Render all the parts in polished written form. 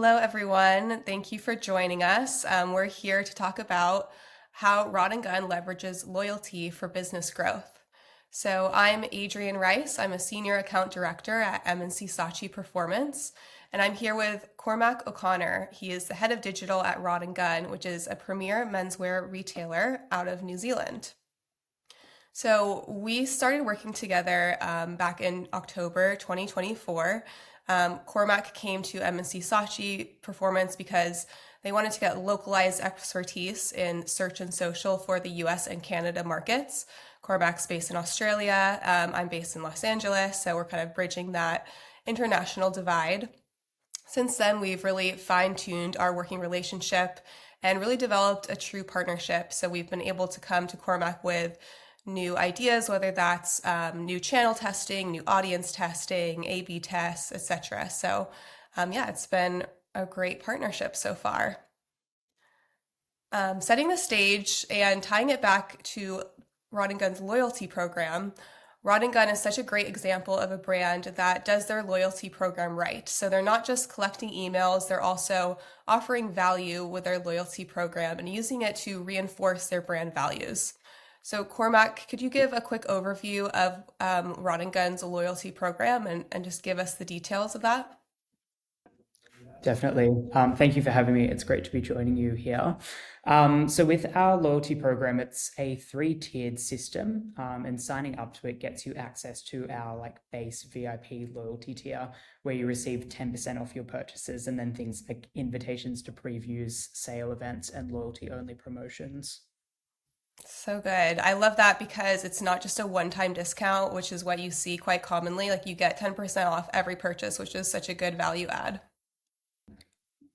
Hello, everyone. Thank you for joining us. We're here to talk about how Rodd Gunn leverages loyalty for business growth. So I'm Adrienne Rice. I'm a senior account director at M&C Saatchi Performance, and I'm here with Cormack O'Connor. He is the head of digital at Rodd Gunn, which is a premier menswear retailer out of New Zealand. So we started working together back in October 2024. Cormack came to M&C Saatchi Performance because they wanted to get localized expertise in search and social for the US and Canada markets. Cormack's based in Australia. I'm based in Los Angeles, so we're kind of bridging that international divide. Since then, we've really fine-tuned our working relationship and really developed a true partnership. So we've been able to come to Cormack with new ideas, whether that's new channel testing, new audience testing, A/B tests, etc. So yeah, it's been a great partnership so far. Setting the stage and tying it back to Rodd Gunn's loyalty program, Rodd Gunn is such a great example of a brand that does their loyalty program right. So they're not just collecting emails, they're also offering value with their loyalty program and using it to reinforce their brand values. So Cormac, could you give a quick overview of Rodd Gunn's loyalty program and just give us the details of that? Definitely. Thank you for having me. It's great to be joining you here. So with our loyalty program, it's a three-tiered system, and signing up to it gets you access to our base VIP loyalty tier, where you receive 10% off your purchases, and then things like invitations to previews, sale events, and loyalty-only promotions. So good. I love that because it's not just a one-time discount, which is what you see quite commonly. Like you get 10% off every purchase, which is such a good value add.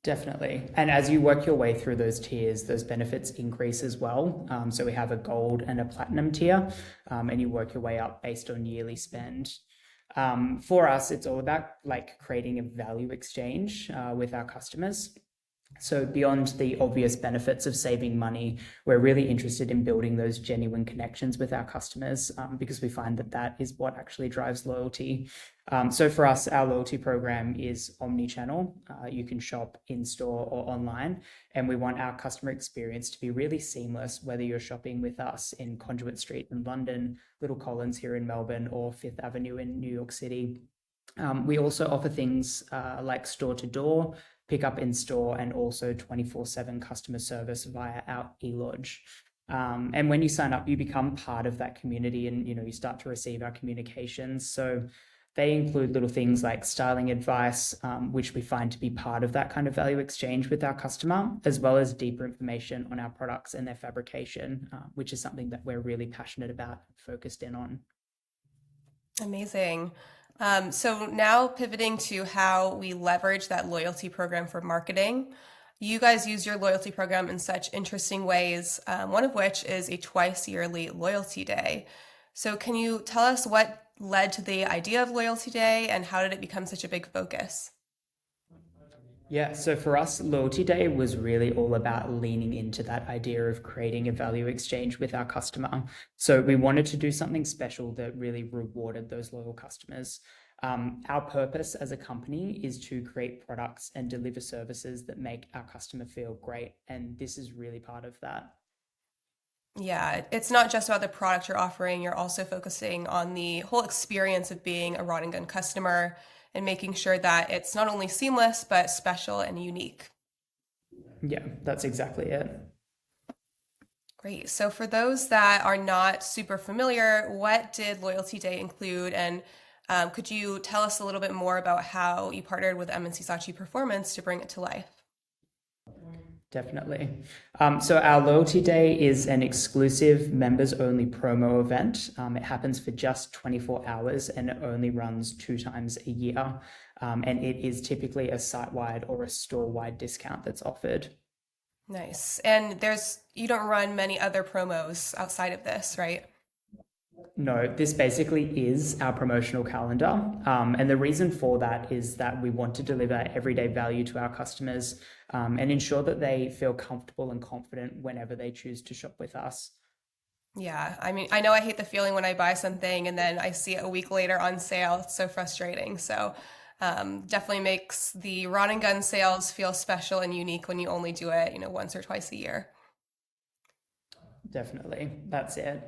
Definitely. And as you work your way through those tiers, those benefits increase as well. So we have a gold and a platinum tier, and you work your way up based on yearly spend. For us, it's all about creating a value exchange with our customers. So beyond the obvious benefits of saving money, we're really interested in building those genuine connections with our customers because we find that that is what actually drives loyalty. So for us, our loyalty program is omni-channel. You can shop in-store or online, and we want our customer experience to be really seamless, whether you're shopping with us in Conduit Street in London, Little Collins here in Melbourne, or Fifth Avenue in New York City. We also offer things like store-to-door, pick up in store, and also 24/7 customer service via our e-lodge. And when you sign up, you become part of that community, and you start to receive our communications. So they include little things like styling advice, which we find to be part of that kind of value exchange with our customer, as well as deeper information on our products and their fabrication, which is something that we're really passionate about, focused in on. Amazing. So now pivoting to how we leverage that loyalty program for marketing. You guys use your loyalty program in such interesting ways, one of which is a twice yearly loyalty day. So can you tell us what led to the idea of Loyalty Day and how did it become such a big focus? Yeah, so for us, Loyalty Day was really all about leaning into that idea of creating a value exchange with our customer. So we wanted to do something special that really rewarded those loyal customers. Our purpose as a company is to create products and deliver services that make our customer feel great. And this is really part of that. Yeah, it's not just about the product you're offering, you're also focusing on the whole experience of being a Rodd Gunn customer and making sure that it's not only seamless, but special and unique. Yeah, that's exactly it. Great. So for those that are not super familiar, what did Loyalty Day include? And could you tell us a little bit more about how you partnered with M&C Saatchi Performance to bring it to life? Definitely. So our Loyalty Day is an exclusive members-only promo event. It happens for just 24 hours and it only runs 2 times a year. And it is typically a site-wide or a store-wide discount that's offered. Nice. And you don't run many other promos outside of this, right? No, this basically is our promotional calendar. And the reason for that is that we want to deliver everyday value to our customers and ensure that they feel comfortable and confident whenever they choose to shop with us. Yeah, I mean, I know I hate the feeling when I buy something and then I see it a week later on sale. It's so frustrating. So Definitely makes the Rodd Gunn sales feel special and unique when you only do it, once or twice a year. Definitely. That's it.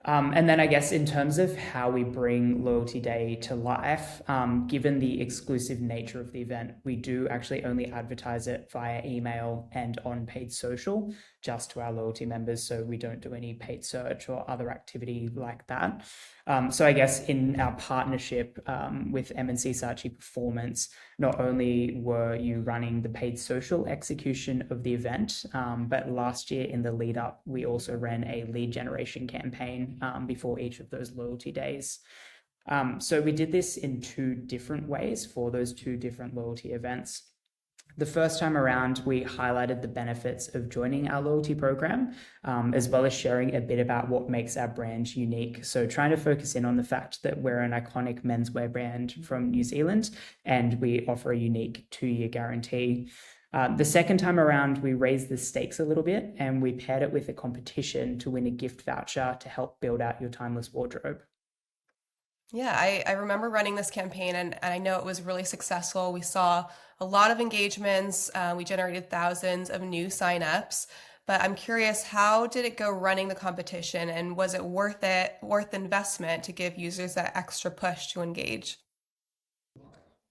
And then I guess in terms of how we bring Loyalty Day to life, given the exclusive nature of the event, we do actually only advertise it via email and on paid social, just to our loyalty members. So we don't do any paid search or other activity like that. So I guess in our partnership with M&C Saatchi Performance, not only were you running the paid social execution of the event, but last year in the lead up, we also ran a lead generation campaign before each of those loyalty days. So we did this in two different ways for those two different loyalty events. The first time around, we highlighted the benefits of joining our loyalty program, as well as sharing a bit about what makes our brand unique. So trying to focus in on the fact that we're an iconic menswear brand from New Zealand, and we offer a unique 2-year guarantee. The second time around, we raised the stakes a little bit, and we paired it with a competition to win a gift voucher to help build out your timeless wardrobe. Yeah, I remember running this campaign, and I know it was really successful. We saw a lot of engagements. We generated thousands of new signups. But I'm curious, how did it go running the competition, and was it worth the investment to give users that extra push to engage?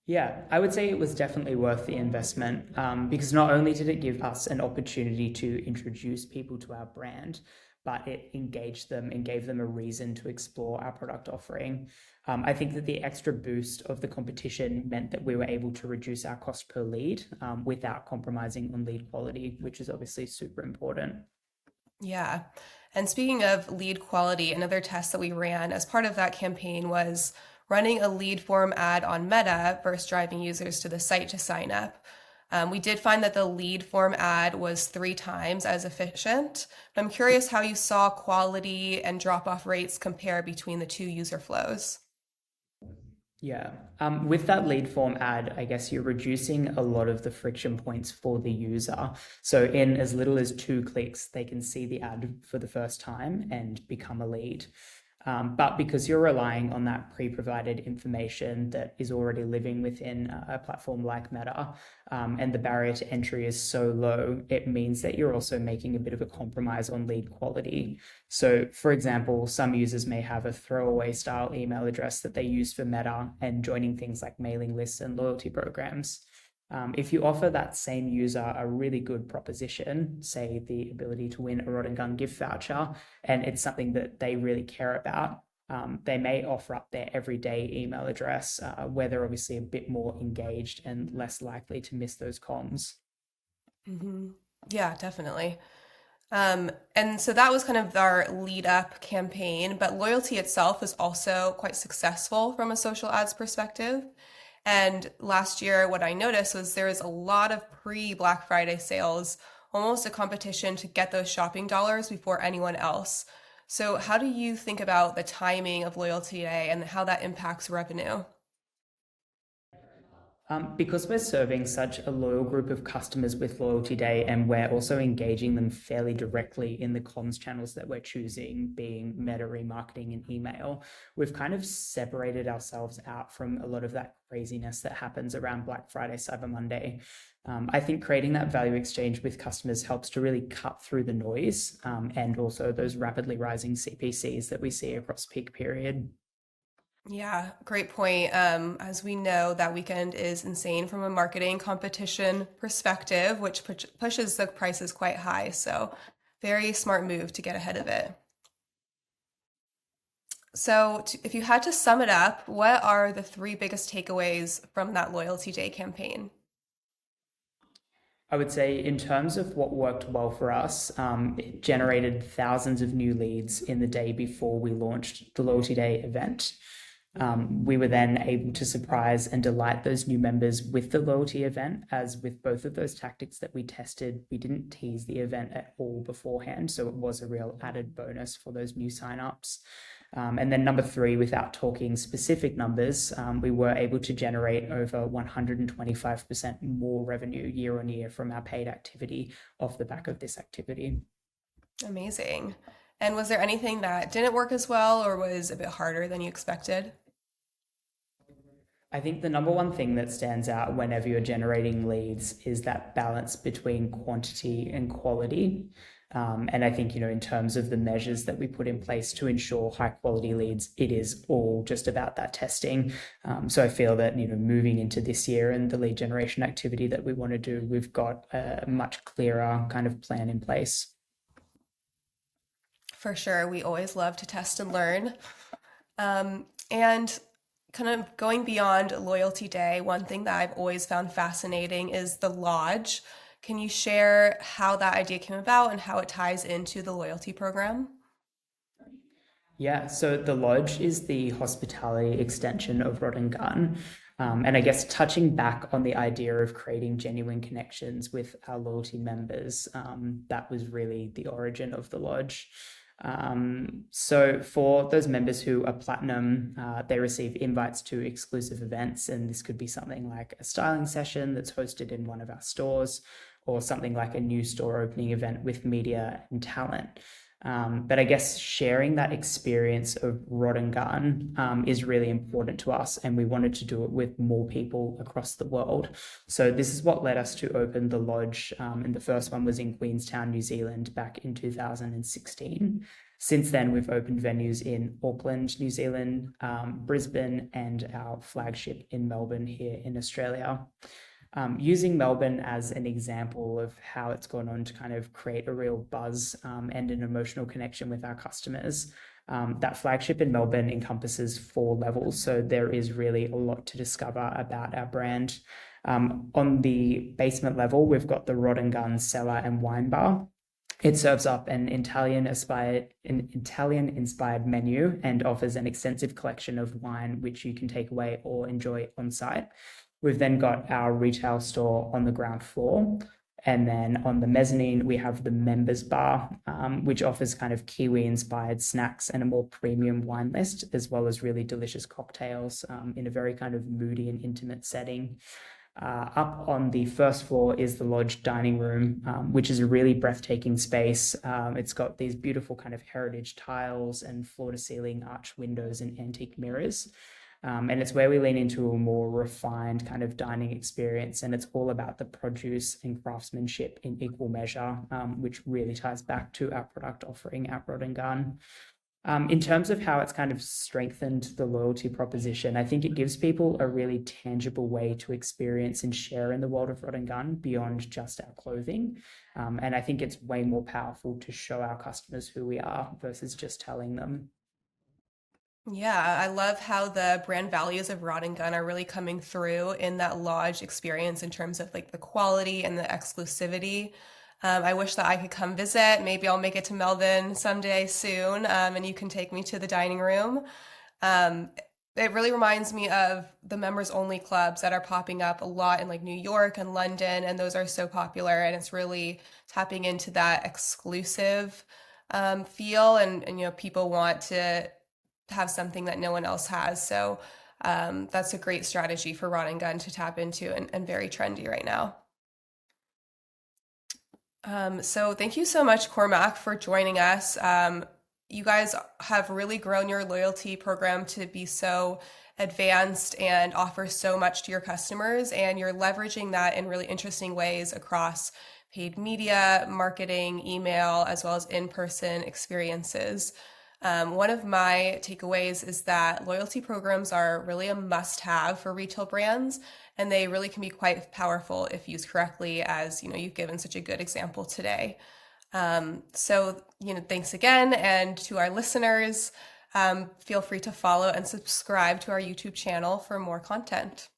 Yeah, I would say it was definitely worth the investment because not only did it give us an opportunity to introduce people to our brand, but it engaged them and gave them a reason to explore our product offering. I think that the extra boost of the competition meant that we were able to reduce our cost per lead without compromising on lead quality, which is obviously super important. Yeah. And speaking of lead quality, another test that we ran as part of that campaign was running a lead form ad on Meta versus driving users to the site to sign up. We did find that the lead form ad was 3 times as efficient. But I'm curious how you saw quality and drop off rates compare between the two user flows. Yeah. With that lead form ad, I guess you're reducing a lot of the friction points for the user. So in as little as 2 clicks, they can see the ad for the first time and become a lead. But because you're relying on that pre-provided information that is already living within a platform like Meta, and the barrier to entry is so low, it means that you're also making a bit of a compromise on lead quality. So, for example, some users may have a throwaway style email address that they use for Meta and joining things like mailing lists and loyalty programs. If you offer that same user a really good proposition, say the ability to win a Rodd Gunn gift voucher, and it's something that they really care about, they may offer up their everyday email address, where they're obviously a bit more engaged and less likely to miss those comms. Hmm. Yeah, definitely. And so that was kind of our lead up campaign, but loyalty itself was also quite successful from a social ads perspective. And last year, what I noticed was there was a lot of pre Black Friday sales, almost a competition to get those shopping dollars before anyone else. So, how do you think about the timing of Loyalty Day and how that impacts revenue? Because we're serving such a loyal group of customers with Loyalty Day, and we're also engaging them fairly directly in the comms channels that we're choosing, being meta remarketing and email, we've kind of separated ourselves out from a lot of that craziness that happens around Black Friday, Cyber Monday. I think creating that value exchange with customers helps to really cut through the noise and also those rapidly rising CPCs that we see across peak period. Yeah, great point. As we know, that weekend is insane from a marketing competition perspective, which pushes the prices quite high. So, very smart move to get ahead of it. So, if you had to sum it up, what are the 3 biggest takeaways from that Loyalty Day campaign? I would say, in terms of what worked well for us, it generated thousands of new leads in the day before we launched the Loyalty Day event. We were then able to surprise and delight those new members with the loyalty event, as with both of those tactics that we tested, we didn't tease the event at all beforehand. So it was a real added bonus for those new signups. And then number 3, without talking specific numbers, we were able to generate over 125% more revenue year on year from our paid activity off the back of this activity. Amazing. And was there anything that didn't work as well or was a bit harder than you expected? I think the number one thing that stands out whenever you're generating leads is that balance between quantity and quality. And I think, in terms of the measures that we put in place to ensure high quality leads, it is all just about that testing. So I feel that, moving into this year and the lead generation activity that we want to do, we've got a much clearer kind of plan in place. For sure, we always love to test and learn. And kind of going beyond Loyalty Day, one thing that I've always found fascinating is the lodge. Can you share how that idea came about and how it ties into the loyalty program? Yeah, so the lodge is the hospitality extension of Rodd Gunn. And I guess touching back on the idea of creating genuine connections with our loyalty members, that was really the origin of the lodge. So for those members who are platinum, they receive invites to exclusive events, and this could be something like a styling session that's hosted in one of our stores, or something like a new store opening event with media and talent. But I guess sharing that experience of Rodd Gunn is really important to us, and we wanted to do it with more people across the world. So this is what led us to open the lodge, and the first one was in Queenstown, New Zealand, back in 2016. Since then, we've opened venues in Auckland, New Zealand, Brisbane, and our flagship in Melbourne here in Australia. Using Melbourne as an example of how it's gone on to kind of create a real buzz and an emotional connection with our customers. That flagship in Melbourne encompasses 4 levels, so there is really a lot to discover about our brand. On the basement level, we've got the Rodd Gunn cellar and wine bar. It serves up an Italian-inspired menu and offers an extensive collection of wine which you can take away or enjoy on site. We've then got our retail store on the ground floor. And then on the mezzanine, we have the members bar, which offers kind of Kiwi-inspired snacks and a more premium wine list, as well as really delicious cocktails in a very kind of moody and intimate setting. Up on the first floor is the lodge dining room, which is a really breathtaking space. It's got these beautiful kind of heritage tiles and floor-to-ceiling arch windows and antique mirrors. And it's where we lean into a more refined kind of dining experience, and it's all about the produce and craftsmanship in equal measure, which really ties back to our product offering at Rodd Gunn. In terms of how it's kind of strengthened the loyalty proposition, I think it gives people a really tangible way to experience and share in the world of Rodd Gunn beyond just our clothing. And I think it's way more powerful to show our customers who we are versus just telling them. Yeah, I love how the brand values of Rod and Gun are really coming through in that lodge experience in terms of like the quality and the exclusivity. I wish that I could come visit. Maybe I'll make it to Melbourne someday soon, and you can take me to the dining room. Um, it really reminds me of the members only clubs that are popping up a lot in like New York and London, and those are so popular, and it's really tapping into that exclusive feel, and people want to have something that no one else has. So that's a great strategy for Rod and Gun to tap into and very trendy right now. So thank you so much, Cormac, for joining us. You guys have really grown your loyalty program to be so advanced and offer so much to your customers, and you're leveraging that in really interesting ways across paid media, marketing, email, as well as in-person experiences. One of my takeaways is that loyalty programs are really a must-have for retail brands, and they really can be quite powerful if used correctly, as you've given such a good example today. So thanks again, and to our listeners, feel free to follow and subscribe to our YouTube channel for more content.